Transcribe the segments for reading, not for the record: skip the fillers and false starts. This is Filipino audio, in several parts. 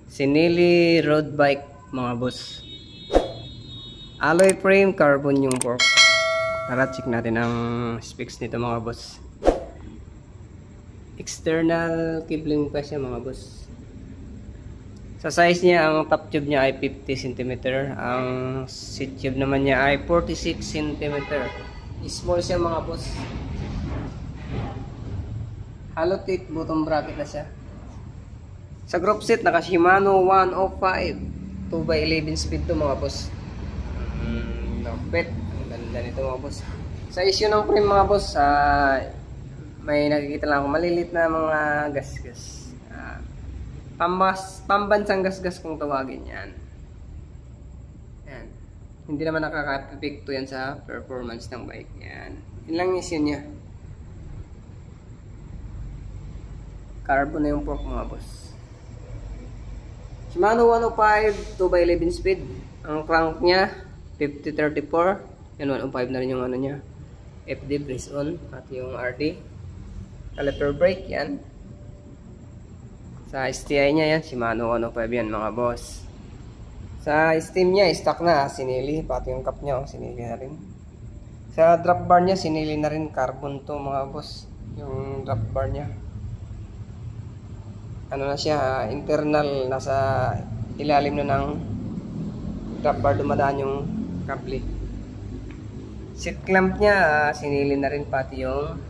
Sinili road bike mga boss. Alloy frame, carbon yung fork. Tara check natin ang specs nito mga boss. External kibling pa siya mga boss. Sa size niya, ang top tube niya ay 50 cm. Ang seat tube naman niya ay 46 cm. Small siya mga boss. Hollow teeth bottom bracket na siya. Sa group set, naka Shimano 105 2x11 speed to mga boss. Lopet. Ang ganda nito mga boss. Sa issue ng frame mga boss, may nakikita lang ako malilit na mga gasgas. Pambansang gasgas kung tawagin yan. Yan. Hindi naman nakaka-epekto yan sa performance ng bike. Yan. Yun lang issue niya. Carbon na yung fork mga boss. Shimano 105 2x11 speed. Ang crank niya 5034. Yan 105 na rin yung ano niya. FD brace on at yung RD. Caliper brake yan. Sa STI niya yan Shimano 105 yan mga boss. Sa steam niya stock na sinili, pati yung cap niya sinili na rin. Sa drop bar niya sinili na rin, carbon to mga boss. Yung drop bar niya. Ano na siya, internal, nasa ilalim na ng drop bar dumadaan yung kable. Seat clamp niya, sinili na rin pati yung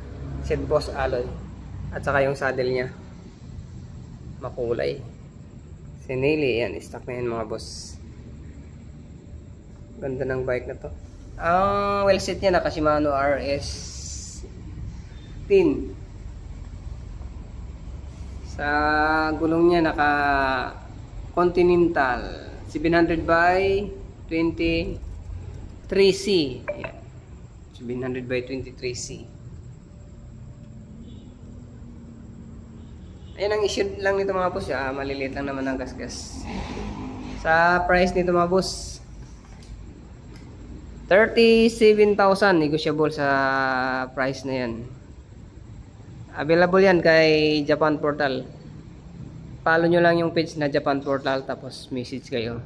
seat boss alloy. At saka yung saddle niya, makulay. Sinili, yan, stock na yan mga boss. Ganda ng bike na to. Ang wheel set niya, naka Shimano RS 10. Sa gulong niya naka Continental 700 by 23C. Ayan. 700 by 23C. Ayan ang issue lang nito mga boss. Maliliit lang naman ang gasgas. Sa price nito mga boss, 37,000 negotiable sa price na yan. Available yan kay Japan Portal. Follow nyo lang yung page na Japan Portal tapos message kayo.